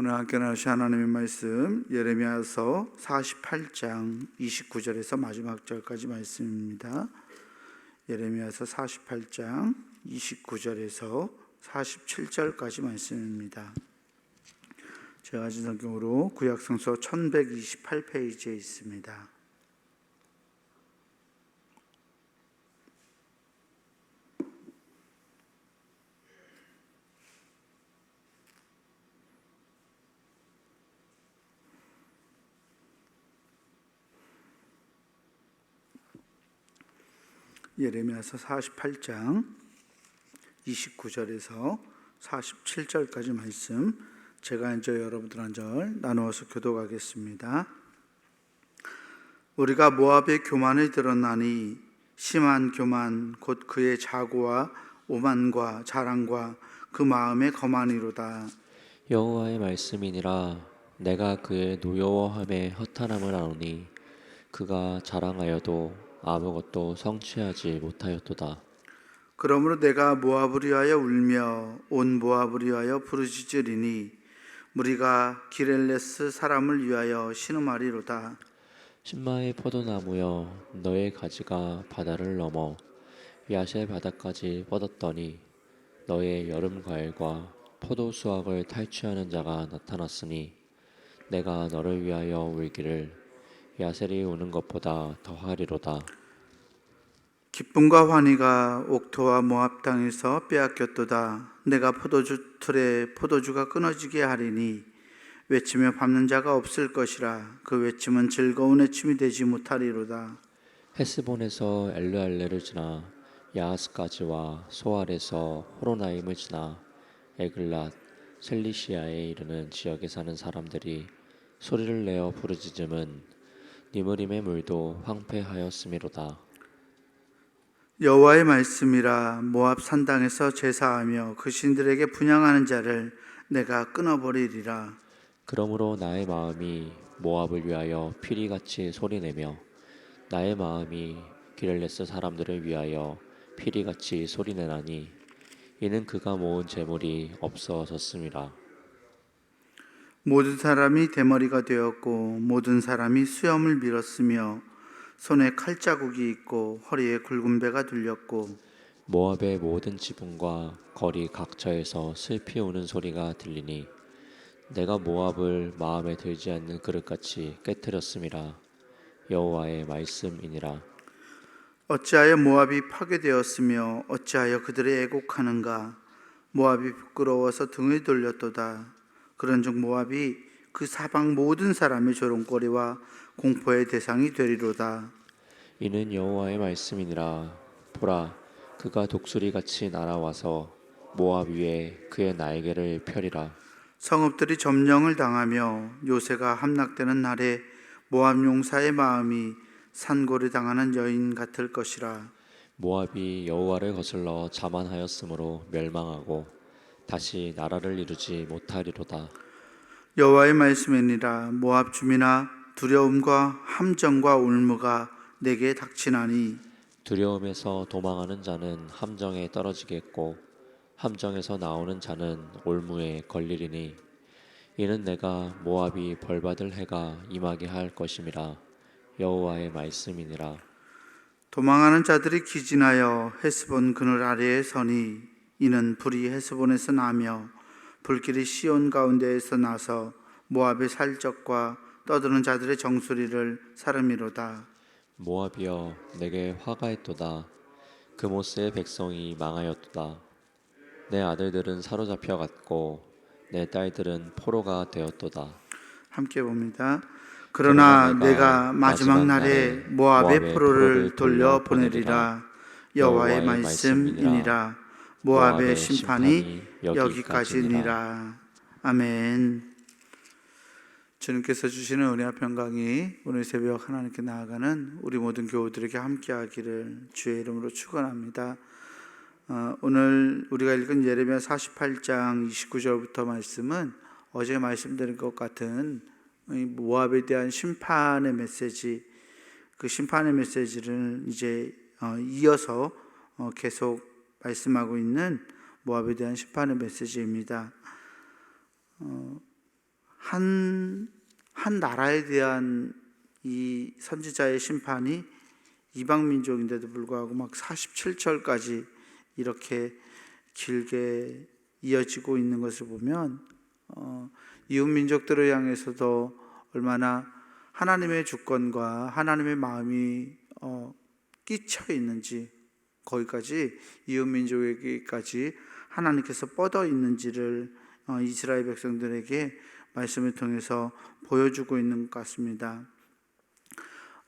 오늘 함께 나누실 하나님의 말씀 예레미야서 48장 29절에서 마지막 절까지 말씀입니다. 예레미야서 48장 29절에서 47절까지 말씀입니다. 제가 가진 성경으로 구약성서 1128페이지에 있습니다. 예레미야서 48장 29절에서 47절까지 말씀, 제가 먼저 여러분들 한 절 나누어서 교독하겠습니다. 우리가 모압의 교만을 들었나니 심한 교만 곧 그의 자고와 오만과 자랑과 그 마음의 거만이로다. 여호와의 말씀이니라. 내가 그의 노여워함에 허탄함을 아노니 그가 자랑하여도 아무것도 성취하지 못하였도다. 그러므로 내가 모압을 위하여 울며 온 모압을 위하여 부르짖으리니 무리가 기렐레스 사람을 위하여 신음하리로다. 신마의 포도나무여, 너의 가지가 바다를 넘어 야세 바다까지 뻗었더니 너의 여름 과일과 포도 수확을 탈취하는 자가 나타났으니 내가 너를 위하여 울기를 야셀이 우는 것보다 더하리로다. 기쁨과 환희가 옥토와 모압 땅에서 빼앗겼도다. 내가 포도주 틀에 포도주가 끊어지게 하리니 외치며 밟는 자가 없을 것이라. 그 외침은 즐거운 외침이 되지 못하리로다. 헤스본에서 엘르알레를 지나 야하스까지와 소알에서 호로나임을 지나 에글랏 셀리시아에 이르는 지역에 사는 사람들이 소리를 내어 부르짖음은 니므림의 물도 황폐하였음이로다. 여호와의 말씀이라. 모압 산당에서 제사하며 그 신들에게 분향하는 자를 내가 끊어버리리라. 그러므로 나의 마음이 모압을 위하여 피리같이 소리내며 나의 마음이 기렐레스 사람들을 위하여 피리같이 소리내나니 이는 그가 모은 재물이 없어졌음이라. 모든 사람이 대머리가 되었고 모든 사람이 수염을 밀었으며 손에 칼자국이 있고 허리에 굵은 배가 둘렸고 모압의 모든 지붕과 거리 각처에서 슬피 우는 소리가 들리니 내가 모압을 마음에 들지 않는 그릇같이 깨뜨렸음이라. 여호와의 말씀이니라. 어찌하여 모압이 파괴되었으며 어찌하여 그들의 애곡하는가. 모압이 부끄러워서 등을 돌렸도다. 그런즉 모압이 그 사방 모든 사람의 조롱거리와 공포의 대상이 되리로다. 이는 여호와의 말씀이니라. 보라, 그가 독수리같이 날아와서 모압 위에 그의 날개를 펴리라. 성읍들이 점령을 당하며 요새가 함락되는 날에 모압 용사의 마음이 산고를 당하는 여인 같을 것이라. 모압이 여호와를 거슬러 자만하였으므로 멸망하고 다시 나라를 이루지 못하리로다. 여호와의 말씀이니라. 모압 주민아, 두려움과 함정과 울무가 내게 닥치나니 두려움에서 도망하는 자는 함정에 떨어지겠고 함정에서 나오는 자는 올무에 걸리리니 이는 내가 모압이 벌받을 해가 임하게 할 것임이라. 여호와의 말씀이니라. 도망하는 자들이 기진하여 헤스본 그늘 아래에 서니 이는 불이 헤스본에서 나며 불길이 시온 가운데에서 나서 모압의 살적과 떠드는 자들의 정수리를 사름이로다. 모압이여, 내게 화가했도다. 그모스의 백성이 망하였도다. 내 아들들은 사로잡혀 갔고 내 딸들은 포로가 되었도다. 함께 봅니다. 그러나 내가 마지막 날에 모압의 포로를 돌려 보내리라. 여호와의 말씀이니라. 모압의 심판이 여기까지니라. 아멘. 주님께서 주시는 은혜와 평강이 오늘 새벽 하나님께 나아가는 우리 모든 교우들에게 함께하기를 주의 이름으로 축원합니다. 오늘 우리가 읽은 예레미야 48장 29절부터 말씀은 어제 말씀드린 것 같은 모압에 대한 심판의 메시지, 그 심판의 메시지를 이제 이어서 계속 말씀하고 있는 모압에 대한 심판의 메시지입니다. 한 나라에 대한 이 선지자의 심판이 이방 민족인데도 불구하고 막 47절까지 이렇게 길게 이어지고 있는 것을 보면 이웃 민족들을 향해서도 얼마나 하나님의 주권과 하나님의 마음이 끼쳐 있는지, 거기까지 이웃 민족에게까지 하나님께서 뻗어 있는지를 이스라엘 백성들에게 말씀을 통해서 보여주고 있는 것 같습니다.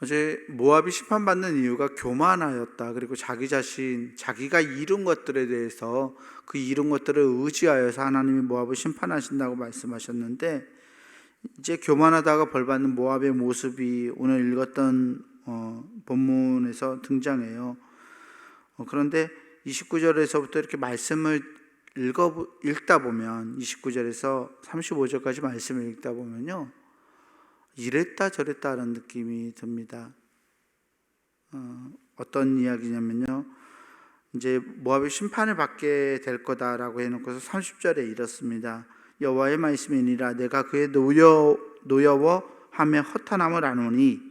어제 모압이 심판받는 이유가 교만하였다. 그리고 자기 자신, 자기가 이룬 것들에 대해서 그 이룬 것들을 의지하여서 하나님이 모압을 심판하신다고 말씀하셨는데, 이제 교만하다가 벌받는 모압의 모습이 오늘 읽었던 본문에서 등장해요. 그런데 29절에서부터 이렇게 말씀을 읽다 보면, 29절에서 35절까지 말씀을 읽다 보면요, 이랬다 저랬다 하는 느낌이 듭니다. 어떤 이야기냐면요, 이제 모압이 심판을 받게 될 거다라고 해놓고서 30절에 이렇습니다. 여호와의 말씀이니라. 내가 그의 노여워함에 허탄함을 아노니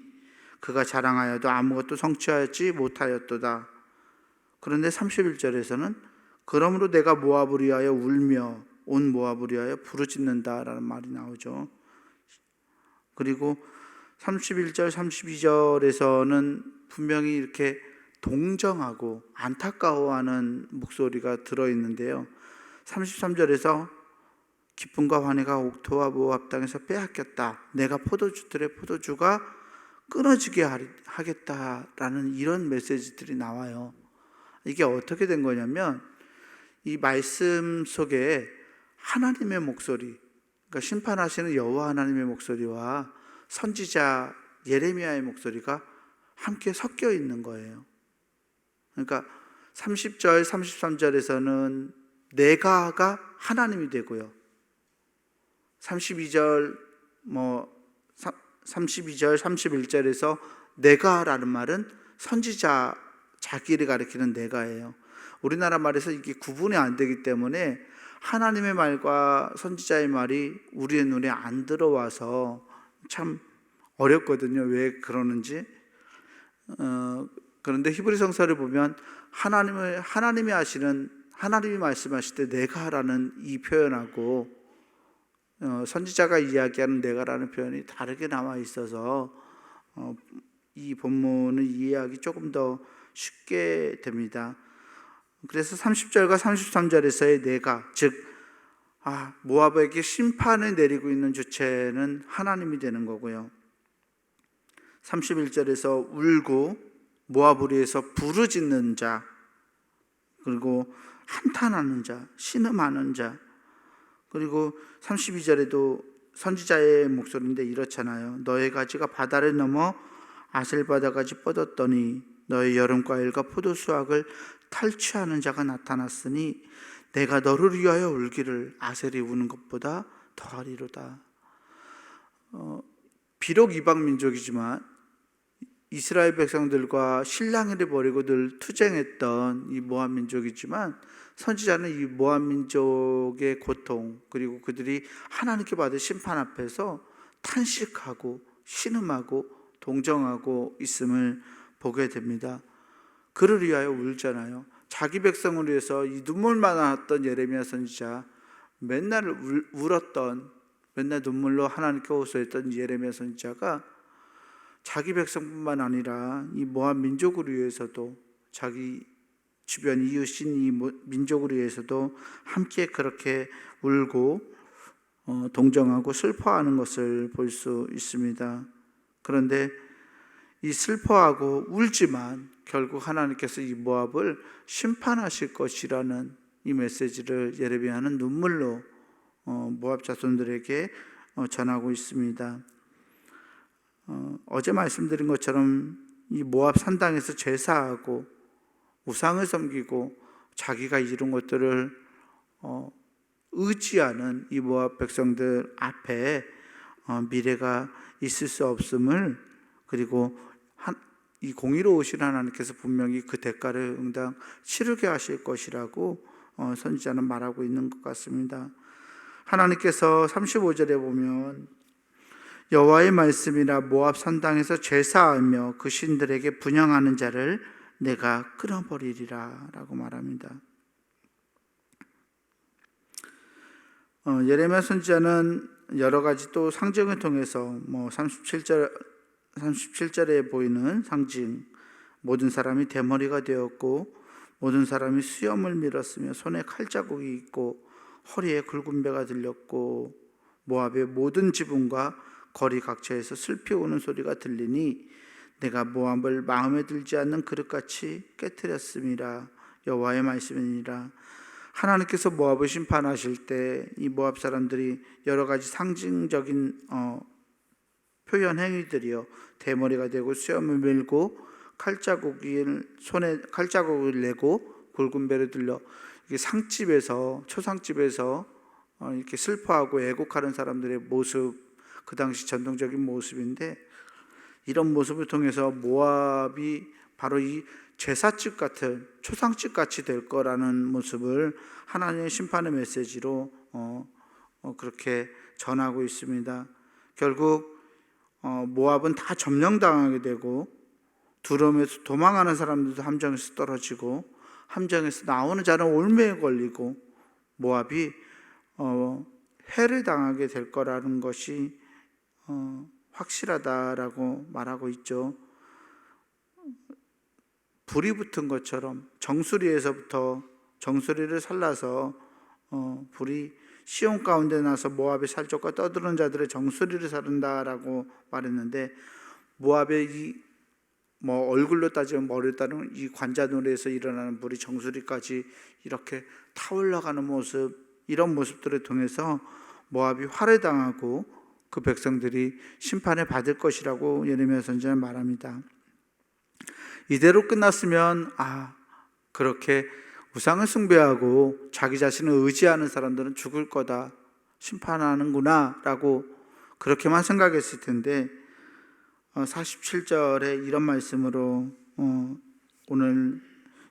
그가 자랑하여도 아무것도 성취하지 못하였도다. 그런데 31절에서는 그러므로 내가 모압을 위하여 울며 온 모압을 위하여 부르짖는다라는 말이 나오죠. 그리고 31절, 32절에서는 분명히 이렇게 동정하고 안타까워하는 목소리가 들어있는데요. 33절에서 기쁨과 환희가 옥토와 모압 땅에서 빼앗겼다. 내가 포도주들의 포도주가 끊어지게 하겠다라는 이런 메시지들이 나와요. 이게 어떻게 된 거냐면, 이 말씀 속에 하나님의 목소리, 그러니까 심판하시는 여호와 하나님의 목소리와 선지자 예레미야의 목소리가 함께 섞여 있는 거예요. 그러니까 30절, 33절에서는 내가가 하나님이 되고요. 32절, 31절에서 내가라는 말은 선지자 자기를 가리키는 내가예요. 우리나라 말에서 이게 구분이 안 되기 때문에 하나님의 말과 선지자의 말이 우리의 눈에 안 들어와서 참 어렵거든요. 왜 그러는지. 그런데 히브리 성서를 보면 하나님이 말씀하실 때 내가라는 이 표현하고 선지자가 이야기하는 내가라는 표현이 다르게 나와 있어서 이 본문을 이해하기 조금 더 쉽게 됩니다. 그래서 30절과 33절에서의 내가, 즉 모압에게 심판을 내리고 있는 주체는 하나님이 되는 거고요. 31절에서 울고 모압을 위해서 부르짖는 자, 그리고 한탄하는 자, 신음하는 자, 그리고 32절에도 선지자의 목소리인데 이렇잖아요. 너의 가지가 바다를 넘어 아셀바다까지 뻗었더니 너의 여름과일과 포도수확을 탈취하는 자가 나타났으니 내가 너를 위하여 울기를 아셀이 우는 것보다 더하리로다. 비록 이방 민족이지만 이스라엘 백성들과 실랑이를 벌이고 늘 투쟁했던 이 모압 민족이지만, 선지자는 이 모압 민족의 고통, 그리고 그들이 하나님께 받을 심판 앞에서 탄식하고 신음하고 동정하고 있음을 보게 됩니다. 그를 위하여 울잖아요. 자기 백성을 위해서 이 눈물만 나왔던 예레미야 선지자, 맨날 울었던, 맨날 눈물로 하나님께 호소했던 예레미야 선지자가 자기 백성뿐만 아니라 이 모압 민족을 위해서도, 자기 주변 이웃인 이 민족을 위해서도 함께 그렇게 울고 동정하고 슬퍼하는 것을 볼 수 있습니다. 그런데 이 슬퍼하고 울지만 결국 하나님께서 이 모압을 심판하실 것이라는 이 메시지를 예레미야는 눈물로 모압 자손들에게 전하고 있습니다. 어제 말씀드린 것처럼 이 모압 산당에서 제사하고 우상을 섬기고 자기가 이룬 것들을 의지하는 이 모압 백성들 앞에 미래가 있을 수 없음을, 그리고 이 공의로우신 하나님께서 분명히 그 대가를 응당 치르게 하실 것이라고 선지자는 말하고 있는 것 같습니다. 하나님께서 35절에 보면 여호와의 말씀이라 모압 산당에서 제사하며 그 신들에게 분향하는 자를 내가 끊어버리리라 라고 말합니다. 예레미야 선지자는 여러 가지 또 상징을 통해서 37절에 보이는 상징, 모든 사람이 대머리가 되었고 모든 사람이 수염을 밀었으며 손에 칼자국이 있고 허리에 굵은 배가 들렸고 모압의 모든 지붕과 거리 각처에서 슬피 우는 소리가 들리니 내가 모압을 마음에 들지 않는 그릇같이 깨뜨렸음이라. 여호와의 말씀이니라. 하나님께서 모압을 심판하실 때 이 모압 사람들이 여러 가지 상징적인 표현 행위들이요, 대머리가 되고 수염을 밀고 손에 칼자국을 내고 굵은 배를 들려, 이게 상집에서 초상집에서 이렇게 슬퍼하고 애곡하는 사람들의 모습, 그 당시 전통적인 모습인데, 이런 모습을 통해서 모압이 바로 이 제사집 같은 초상집 같이 될 거라는 모습을 하나님의 심판의 메시지로 그렇게 전하고 있습니다. 결국 모압은 다 점령당하게 되고 두려움에서 도망하는 사람들도 함정에서 떨어지고 함정에서 나오는 자는 올매에 걸리고 모압이 해를 당하게 될 거라는 것이 확실하다라고 말하고 있죠. 불이 붙은 것처럼 정수리에서부터 정수리를 살라서 불이 시온 가운데 나서 모압의 살쪽과 떠드는 자들의 정수리를 사른다라고 말했는데, 모압의 이 얼굴로 따지면 머리로 따르면 이 관자놀이에서 일어나는 불이 정수리까지 이렇게 타올라가는 모습, 이런 모습들을 통해서 모압이 활해당하고 그 백성들이 심판을 받을 것이라고 예레미야 선지자는 말합니다. 이대로 끝났으면 그렇게 우상을 숭배하고 자기 자신을 의지하는 사람들은 죽을 거다, 심판하는구나 라고 그렇게만 생각했을 텐데 47절에 이런 말씀으로 오늘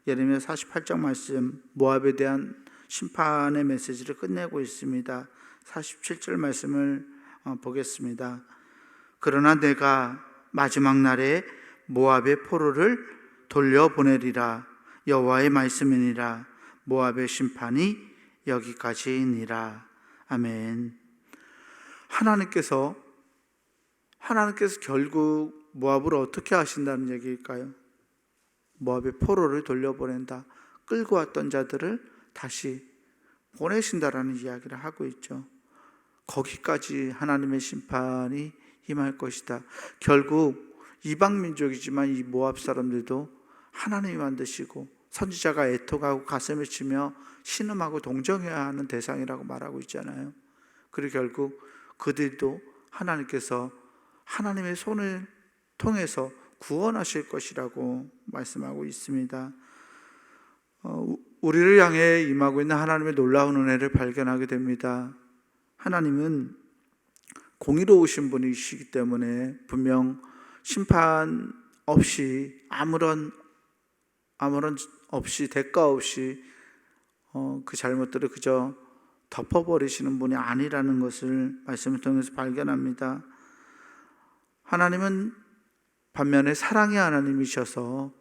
예레미야 48장 말씀, 모압에 대한 심판의 메시지를 끝내고 있습니다. 47절 말씀을 보겠습니다. 그러나 내가 마지막 날에 모압의 포로를 돌려보내리라. 여호와의 말씀이니라. 모압의 심판이 여기까지이니라. 아멘. 하나님께서 결국 모압을 어떻게 하신다는 얘기일까요? 모압의 포로를 돌려보낸다. 끌고 왔던 자들을 다시 보내신다라는 이야기를 하고 있죠. 거기까지 하나님의 심판이 임할 것이다. 결국 이방 민족이지만 이 모압 사람들도 하나님이 만드시고 선지자가 애통하고 가슴을 치며 신음하고 동정해야 하는 대상이라고 말하고 있잖아요. 그리고 결국 그들도 하나님께서 하나님의 손을 통해서 구원하실 것이라고 말씀하고 있습니다. 우리를 향해 임하고 있는 하나님의 놀라운 은혜를 발견하게 됩니다. 하나님은 공의로우신 분이시기 때문에 분명 심판 없이 아무런 없이 대가 없이 그 잘못들을 그저 덮어버리시는 분이 아니라는 것을 말씀을 통해서 발견합니다. 하나님은 반면에 사랑의 하나님이셔서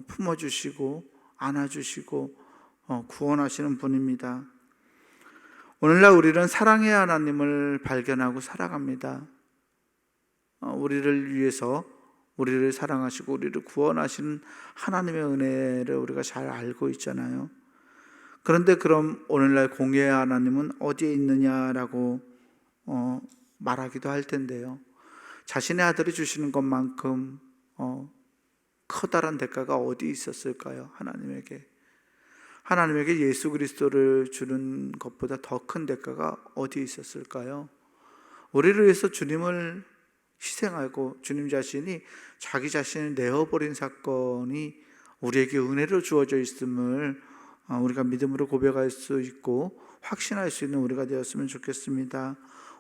품어주시고 안아주시고 구원하시는 분입니다. 오늘날 우리는 사랑의 하나님을 발견하고 살아갑니다. 우리를 위해서 우리를 사랑하시고 우리를 구원하시는 하나님의 은혜를 우리가 잘 알고 있잖아요. 그런데 그럼 오늘날 공의의 하나님은 어디에 있느냐라고 말하기도 할 텐데요. 자신의 아들을 주시는 것만큼 커다란 대가가 어디 있었을까요? 하나님에게 예수 그리스도를 주는 것보다 더 큰 대가가 어디 있었을까요? 우리를 위해서 주님을 희생하고 주님 자신이 자기 자신을 내어버린 사건이 우리에게 은혜로 주어져 있음을 우리가 믿음으로 고백할 수 있고 확신할 수 있는 우리가 되었으면 좋겠습니다.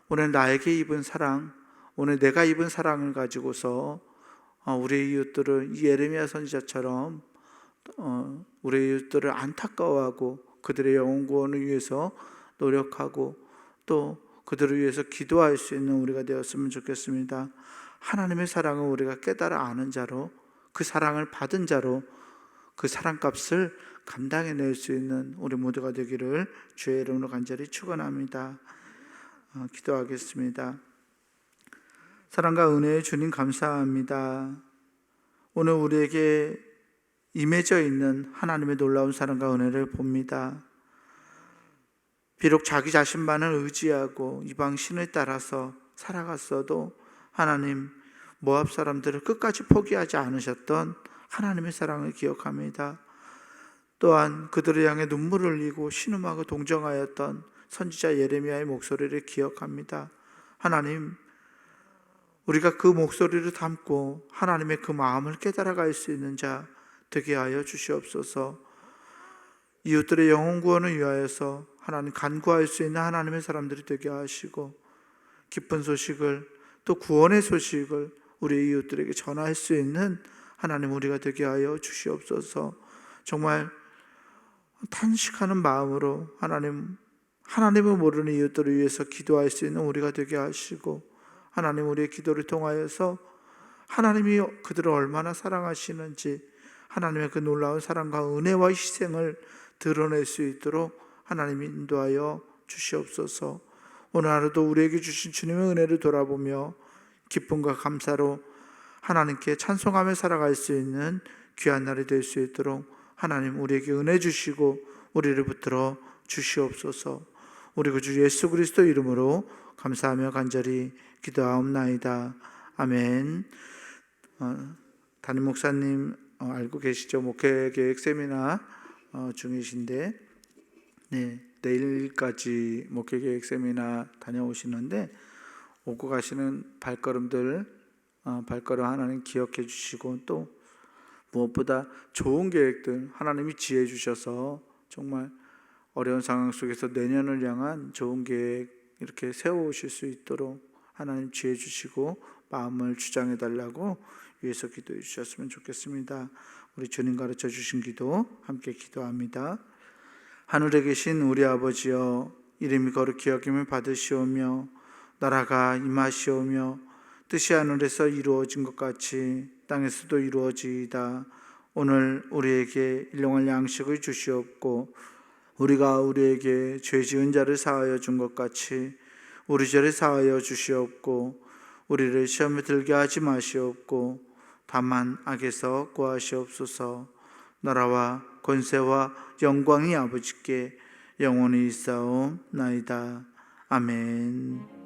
오늘 나에게 입은 사랑, 오늘 내가 입은 사랑을 가지고서 우리의 이웃들을 이 예레미야 선지자처럼 우리의 이웃들을 안타까워하고 그들의 영혼 구원을 위해서 노력하고 또 그들을 위해서 기도할 수 있는 우리가 되었으면 좋겠습니다. 하나님의 사랑을 우리가 깨달아 아는 자로, 그 사랑을 받은 자로 그 사랑값을 감당해낼 수 있는 우리 모두가 되기를 주의 이름으로 간절히 축원합니다. 기도하겠습니다. 사랑과 은혜의 주님 감사합니다. 오늘 우리에게 임해져 있는 하나님의 놀라운 사랑과 은혜를 봅니다. 비록 자기 자신만을 의지하고 이방 신을 따라서 살아갔어도 하나님, 모압 사람들을 끝까지 포기하지 않으셨던 하나님의 사랑을 기억합니다. 또한 그들을 향해 눈물을 흘리고 신음하고 동정하였던 선지자 예레미야의 목소리를 기억합니다. 하나님, 우리가 그 목소리를 담고 하나님의 그 마음을 깨달아갈 수 있는 자 되게 하여 주시옵소서. 이웃들의 영혼 구원을 위하여서 하나님 간구할 수 있는 하나님의 사람들이 되게 하시고, 기쁜 소식을, 또 구원의 소식을 우리 이웃들에게 전할 수 있는 하나님 우리가 되게 하여 주시옵소서. 정말 탄식하는 마음으로 하나님을 모르는 이웃들을 위해서 기도할 수 있는 우리가 되게 하시고, 하나님 우리의 기도를 통하여서 하나님이 그들을 얼마나 사랑하시는지 하나님의 그 놀라운 사랑과 은혜와 희생을 드러낼 수 있도록 하나님이 인도하여 주시옵소서. 오늘 하루도 우리에게 주신 주님의 은혜를 돌아보며 기쁨과 감사로 하나님께 찬송하며 살아갈 수 있는 귀한 날이 될 수 있도록 하나님 우리에게 은혜 주시고 우리를 붙들어 주시옵소서. 우리 구주 예수 그리스도 이름으로 감사하며 간절히 기도하옵나이다. 아멘. 담임 목사님 알고 계시죠? 목회계획 세미나 중이신데, 내일까지 목회계획 세미나 다녀오시는데, 오고 가시는 발걸음 하나님 기억해 주시고, 또 무엇보다 좋은 계획들 하나님이 지혜 주셔서 정말 어려운 상황 속에서 내년을 향한 좋은 계획 이렇게 세워오실 수 있도록 하나님 지혜 주시고 마음을 주장해 달라고 위해서 기도해 주셨으면 좋겠습니다. 우리 주님 가르쳐 주신 기도 함께 기도합니다. 하늘에 계신 우리 아버지여, 이름이 거룩히 여김을 받으시오며 나라가 임하시오며 뜻이 하늘에서 이루어진 것 같이 땅에서도 이루어지이다. 오늘 우리에게 일용할 양식을 주시옵고 우리가 우리에게 죄 지은 자를 사하여 준 것 같이 우리 죄를 사하여 주시옵고 우리를 시험에 들게 하지 마시옵고 다만 악에서 구하시옵소서. 나라와 권세와 영광이 아버지께 영원히 있사옵나이다. 아멘.